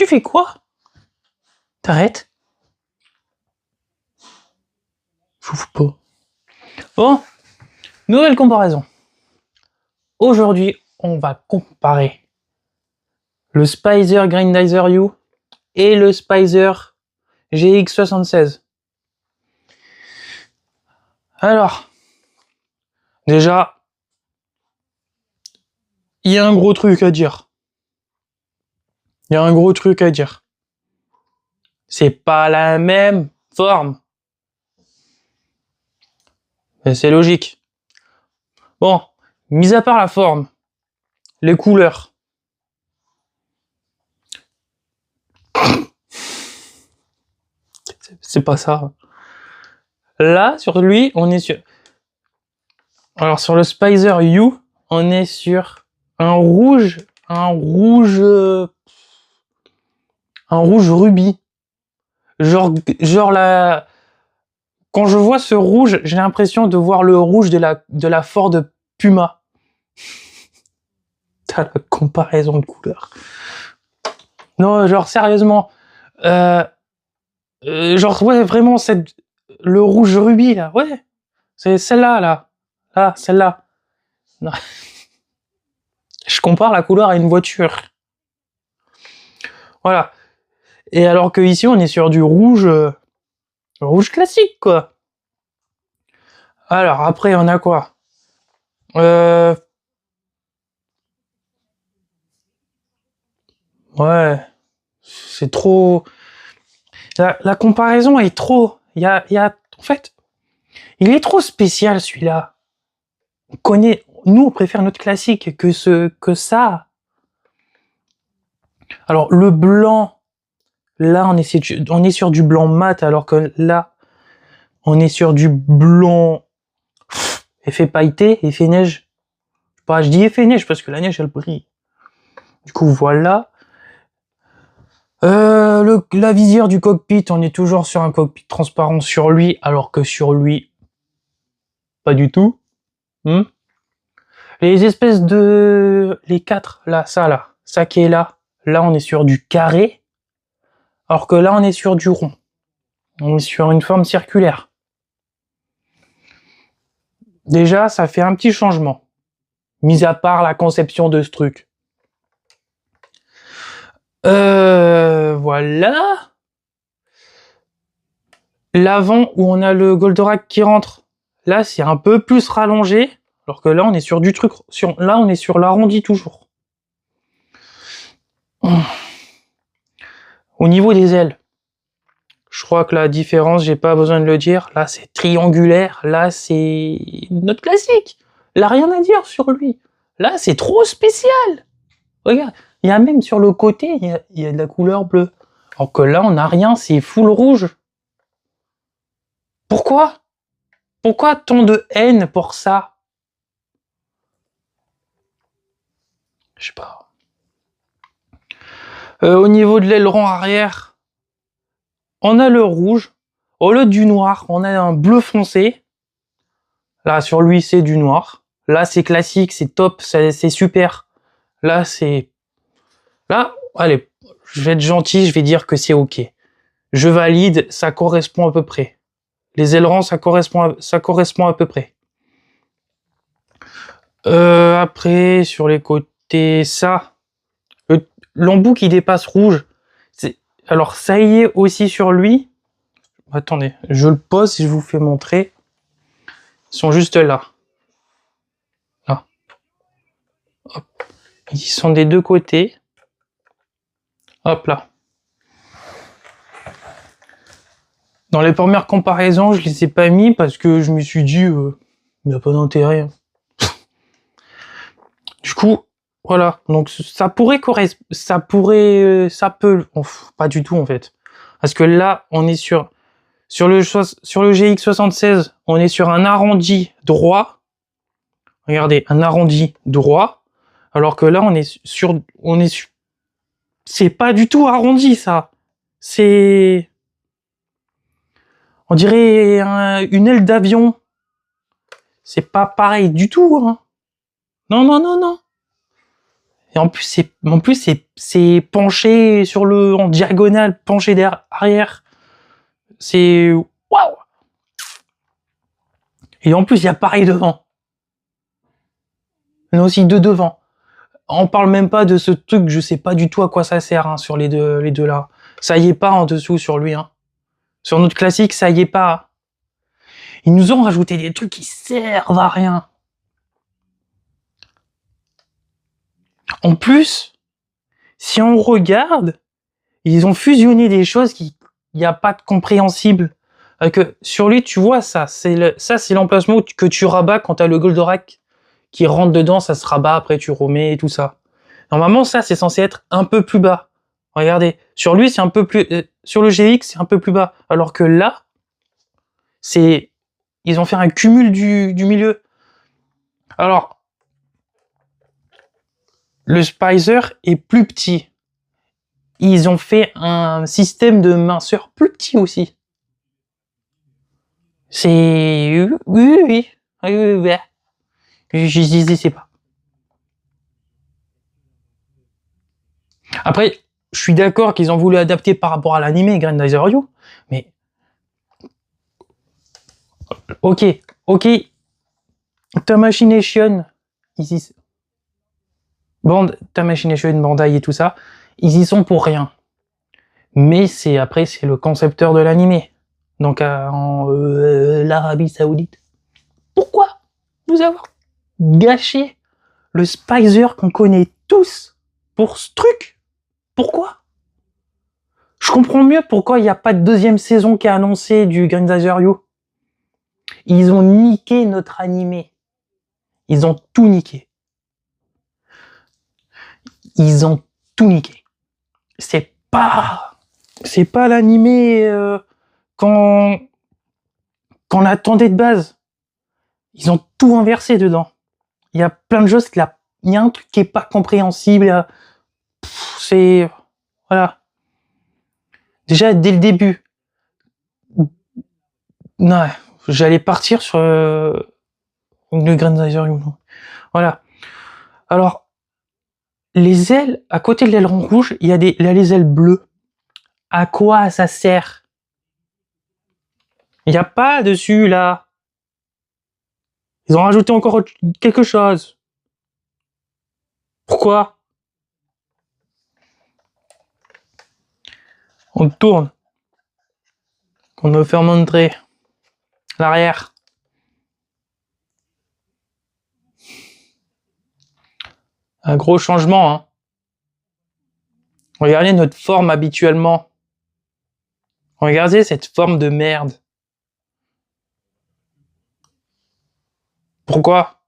Tu fais quoi? T'arrêtes? Je fous pas. Bon, nouvelle comparaison. Aujourd'hui, on va comparer le Spicer Grindizer U et le Spicer GX76. Alors, déjà, il y a un gros truc à dire. C'est pas la même forme. Mais c'est logique. Bon, mis à part la forme, les couleurs. C'est pas ça. Là, sur lui, on est sur... Alors, sur le Spicer U, on est sur un rouge rubis. Genre la... Quand je vois ce rouge, j'ai l'impression de voir le rouge de la Ford Puma. T'as la comparaison de couleurs. Non, genre sérieusement. Genre, ouais, vraiment, le rouge rubis, là, ouais. C'est celle-là, là. Là, celle-là. Non. Je compare la couleur à une voiture. Voilà. Et alors que ici, on est sur du rouge... rouge classique, quoi. Alors, après, on a quoi? Ouais. C'est trop... La comparaison est trop... En fait, il est trop spécial, celui-là. Nous, on préfère notre classique que ça. Alors, le blanc... Là, on est sur du blanc mat, alors que là, on est sur du blanc effet pailleté, effet neige. Bah, je dis effet neige parce que la neige, elle brille. Du coup, voilà. La visière du cockpit, on est toujours sur un cockpit transparent sur lui, alors que sur lui, pas du tout. Les espèces de... Les quatre, là, ça qui est là, on est sur du carré, alors que là, on est sur du rond. On est sur une forme circulaire. Déjà, ça fait un petit changement, mis à part la conception de ce truc. Voilà. L'avant, où on a le Goldorak qui rentre, là, c'est un peu plus rallongé, alors que là, on est sur du truc... Là, on est sur l'arrondi toujours. Au niveau des ailes, je crois que la différence, j'ai pas besoin de le dire. Là, c'est triangulaire. Là, c'est notre classique. Là, rien à dire sur lui. Là, c'est trop spécial. Regarde, il y a même sur le côté, il y a de la couleur bleue. Alors que là, on n'a rien, c'est full rouge. Pourquoi? Pourquoi tant de haine pour ça? Je sais pas. Au niveau de l'aileron arrière, on a le rouge. Au lieu du noir, on a un bleu foncé. Là, sur lui, c'est du noir. Là, c'est classique, c'est top, c'est super. Là, allez, je vais être gentil, je vais dire que c'est ok. Je valide, ça correspond à peu près. Les ailerons, ça correspond à peu près. Après, sur les côtés, l'embout qui dépasse rouge. Alors, ça y est aussi sur lui. Attendez, je le pose et je vous fais montrer. Ils sont juste là. Là. Hop. Ils sont des deux côtés. Hop là. Dans les premières comparaisons, je les ai pas mis parce que je me suis dit, il n'y a pas d'intérêt. Du coup, voilà. Donc ça peut, pas du tout en fait. Parce que là, on est sur le GX76, on est sur un arrondi droit. Regardez, un arrondi droit. Alors que là, c'est pas du tout arrondi ça. On dirait une aile d'avion. C'est pas pareil du tout, hein. Non. Et c'est penché en diagonale, penché derrière. C'est waouh. Et en plus, il y a pareil devant. Mais aussi deux devant. On parle même pas de ce truc, je sais pas du tout à quoi ça sert hein, sur les deux là. Ça y est pas en dessous sur lui. Hein. Sur notre classique, ça y est pas. Ils nous ont rajouté des trucs qui servent à rien. En plus, si on regarde, ils ont fusionné des choses qui n'y a pas de compréhensible. Que sur lui, tu vois ça, c'est l'emplacement que tu rabats quand t'as le Goldorak qui rentre dedans, ça se rabat, après tu remets et tout ça. Normalement, ça, c'est censé être un peu plus bas. Regardez, sur lui, c'est un peu plus... sur le GX, c'est un peu plus bas. Alors que là, ils ont fait un cumul du milieu. Alors, le Spicer est plus petit. Ils ont fait un système de minceur plus petit aussi. C'est... Oui. Je sais pas. Après, je suis d'accord qu'ils ont voulu adapter par rapport à l'anime Grandizer You, mais... Ok. Tamashii Tamashii Bandai et tout ça, ils y sont pour rien. Mais c'est le concepteur de l'anime. Donc l'Arabie Saoudite. Pourquoi vous avoir gâché le Spicer qu'on connaît tous pour ce truc? Pourquoi? Je comprends mieux pourquoi il n'y a pas de deuxième saison qui est annoncée du Grandizer You. Ils ont niqué notre animé. Ils ont tout niqué. C'est pas l'animé qu'on attendait de base. Ils ont tout inversé dedans. Il y a plein de choses il y a un truc qui est pas compréhensible. C'est voilà. Déjà dès le début. Non, j'allais partir sur le Grandizer You. Voilà. Alors les ailes, à côté de l'aileron rouge, il y a les ailes bleues. À quoi ça sert? Il n'y a pas dessus là. Ils ont rajouté encore quelque chose. Pourquoi? On tourne. On me fait montrer l'arrière. Un gros changement. Hein. Regardez notre forme habituellement. Regardez cette forme de merde. Pourquoi?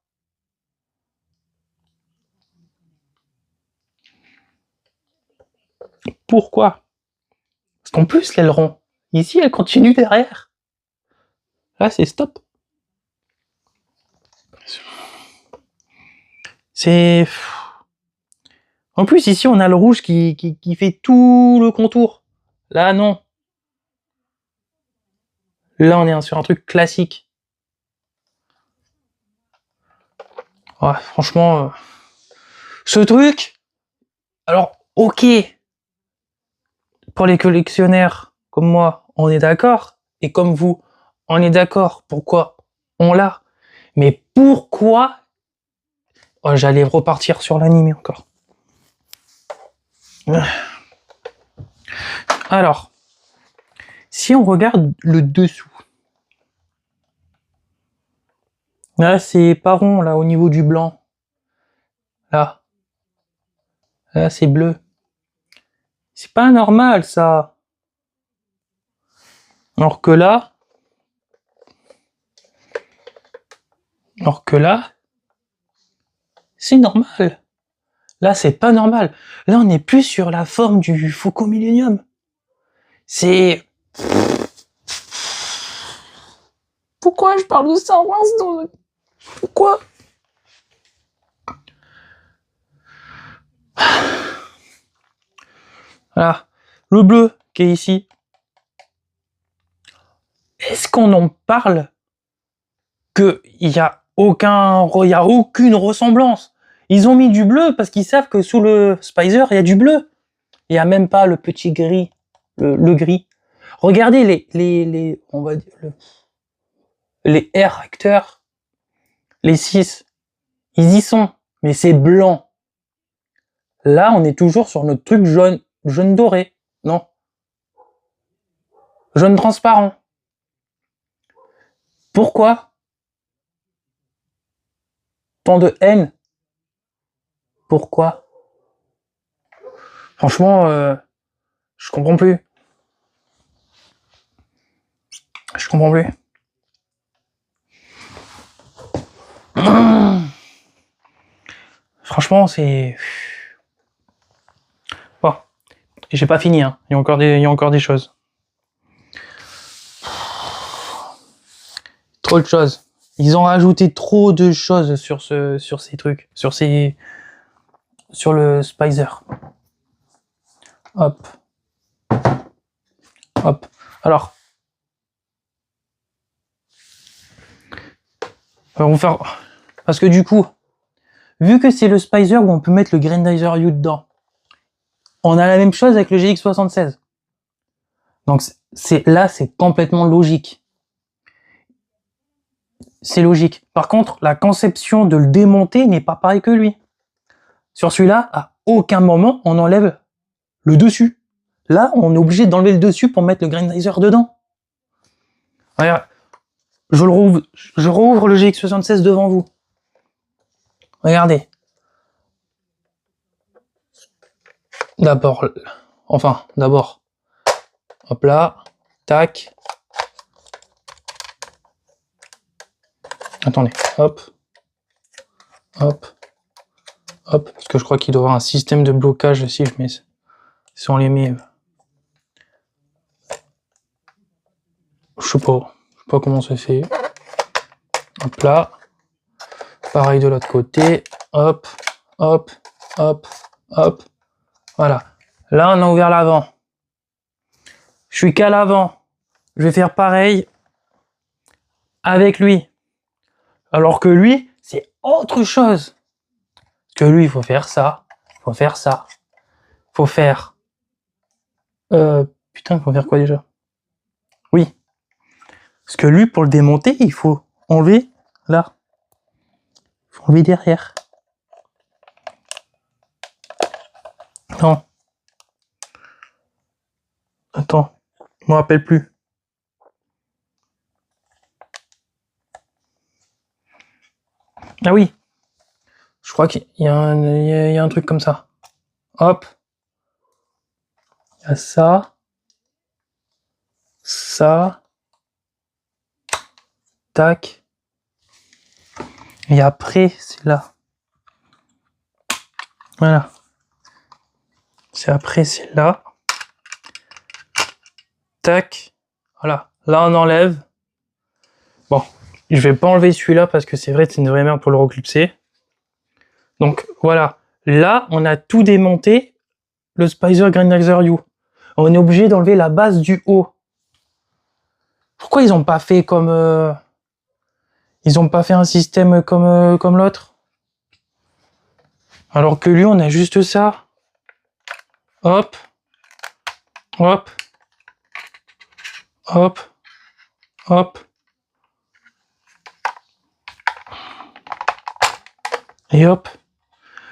Pourquoi? Parce qu'en plus, l'aileron, ici, elle continue derrière. Là, c'est stop. C'est... En plus, ici, on a le rouge qui fait tout le contour. Là, non. Là, on est sur un truc classique. Ouais, franchement, ce truc... Alors, ok. Pour les collectionneurs comme moi, on est d'accord. Et comme vous, on est d'accord. Pourquoi on l'a? Mais pourquoi... Oh, j'allais repartir sur l'anime encore. Alors, si on regarde le dessous, là c'est pas rond, là au niveau du blanc. Là c'est bleu. C'est pas normal ça. Alors que là, c'est normal. Là c'est pas normal. Là on n'est plus sur la forme du Faucon Millenium. C'est... Pourquoi je parle de Star Wars dans... Pourquoi? Voilà. Le bleu qui est ici. Est-ce qu'on en parle qu'il y a aucune ressemblance? Ils ont mis du bleu parce qu'ils savent que sous le Spicer, il y a du bleu. Il n'y a même pas le petit gris, le gris. Regardez on va dire, les Air acteurs, les 6, ils y sont, mais c'est blanc. Là, on est toujours sur notre truc jaune doré, non? Jaune transparent. Pourquoi tant de haine? Pourquoi? Franchement, je comprends plus. Je comprends plus. Franchement, c'est... Bon, j'ai pas fini, hein. Il y a encore des choses. Trop de choses. Ils ont rajouté trop de choses sur ces trucs, sur le Spicer. Hop. Hop. Alors. On va faire... Parce que du coup, vu que c'est le Spicer où on peut mettre le Grendizer U dedans, on a la même chose avec le GX76. Donc là, c'est complètement logique. C'est logique. Par contre, la conception de le démonter n'est pas pareil que lui. Sur celui-là, à aucun moment, on enlève le dessus. Là, on est obligé d'enlever le dessus pour mettre le Grendizer dedans. Regarde, je rouvre le GX76 devant vous. Regardez. D'abord, hop là, tac. Attendez, hop, hop, hop, parce que je crois qu'il doit y avoir un système de blocage si on les met. Je sais pas comment ça fait. Hop là, pareil de l'autre côté, hop, hop, hop, hop, voilà. Là, on a ouvert l'avant. Je suis qu'à l'avant. Je vais faire pareil avec lui. Alors que lui, c'est autre chose. Parce que lui, il faut faire ça. Il faut faire ça. Il faut faire... putain, il faut faire quoi déjà? Oui. Parce que lui, pour le démonter, il faut enlever là. Il faut enlever derrière. Non. Attends. Je me rappelle plus. Ah oui. Je crois qu'il y a un truc comme ça. Hop. Il y a ça. Ça. Tac. Et après, c'est là. Voilà. C'est là. Tac. Voilà. Là, on enlève. Bon. Je vais pas enlever celui-là parce que c'est vrai que c'est une vraie merde pour le reclipser. Donc, voilà. Là, on a tout démonté. Le Spicer Grendizer U. On est obligé d'enlever la base du haut. Pourquoi ils ont pas fait comme... Ils ont pas fait un système comme l'autre? Alors que lui, on a juste ça. Hop. Hop. Hop. Hop. Et hop.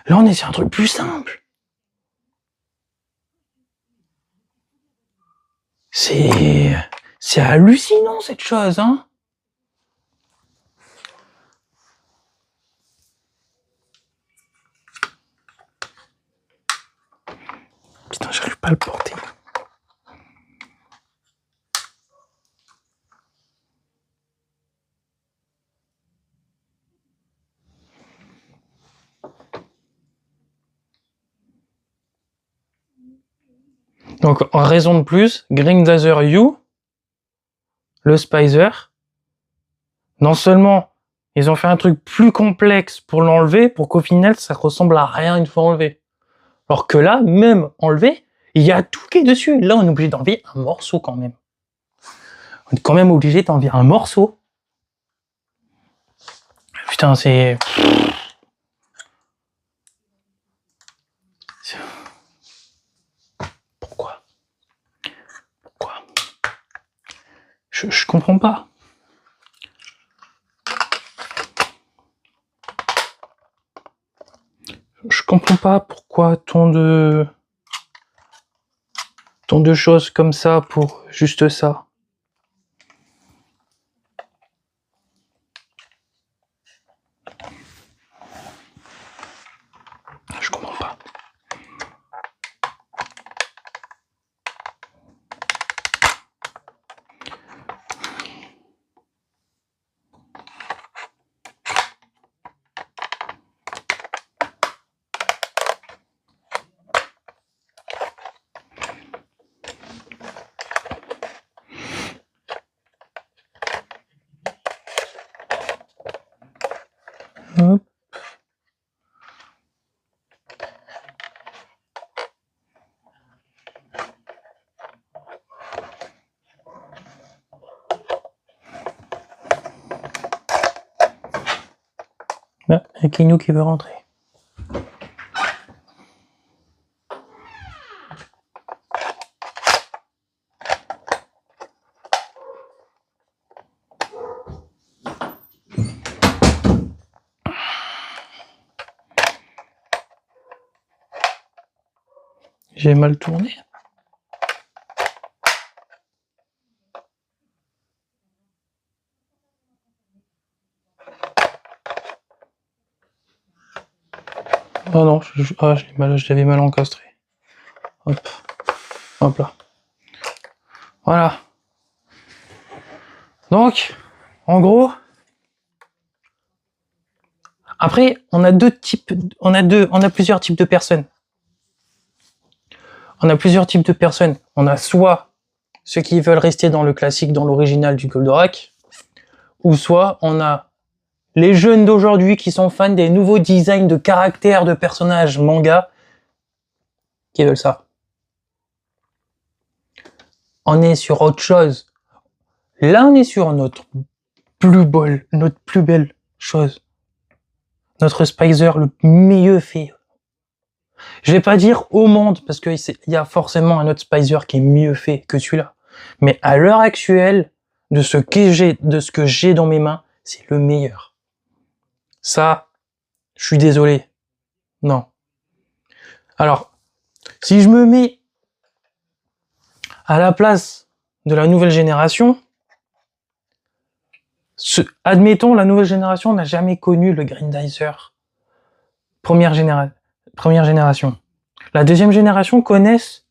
Là, on est sur un truc plus simple. C'est hallucinant, cette chose, hein. Putain, j'arrive pas à le porter. Donc, en raison de plus, Grendizer U, le Spicer, non seulement ils ont fait un truc plus complexe pour l'enlever, pour qu'au final, ça ressemble à rien une fois enlevé. Alors que là, même enlevé, il y a tout qui est dessus. Là, on est obligé d'enlever un morceau quand même. On est quand même obligé d'enlever un morceau. Putain, c'est... Je comprends pas. Je comprends pas pourquoi tant de choses comme ça pour juste ça. Je comprends pas. Hop. Bah, il y a Kinou qui veut rentrer. J'ai mal tourné. Oh non, j'avais mal encastré. Hop. Hop là. Voilà. Donc, en gros, après, on a plusieurs types de personnes. On a plusieurs types de personnes. On a soit ceux qui veulent rester dans le classique, dans l'original du Goldorak, ou soit on a les jeunes d'aujourd'hui qui sont fans des nouveaux designs de caractères de personnages manga qui veulent ça. On est sur autre chose. Là, on est sur notre plus belle chose. Notre Spicer le mieux fait. Je vais pas dire au monde, parce qu'il y a forcément un autre Spicer qui est mieux fait que celui-là. Mais à l'heure actuelle, de ce que j'ai dans mes mains, c'est le meilleur. Ça, je suis désolé. Non. Alors, si je me mets à la place de la nouvelle génération, admettons, la nouvelle génération n'a jamais connu le Grindizer. Première génération. La deuxième génération connaissent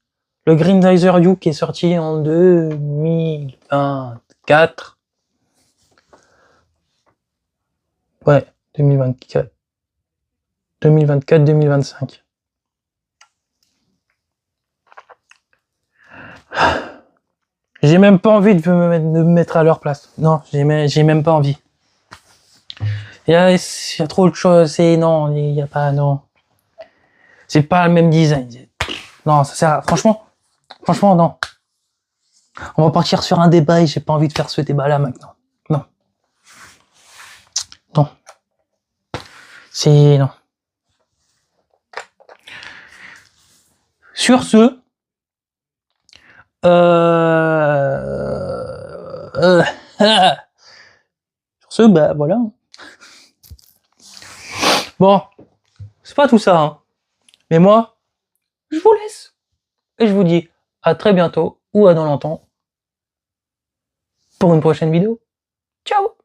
le Grindizer U qui est sorti en 2024. Ouais, 2024. 2024-2025. J'ai même pas envie de me mettre à leur place. Non, j'ai même pas envie. Il y a trop de choses. Non, il y a pas, non. C'est pas le même design. Non, ça sert franchement, non. On va partir sur un débat et j'ai pas envie de faire ce débat-là maintenant. Non. Non. Non. Sur ce, sur ce, bah voilà. Bon, c'est pas tout ça, hein. Mais moi, je vous laisse. Et je vous dis à très bientôt ou à dans longtemps pour une prochaine vidéo. Ciao!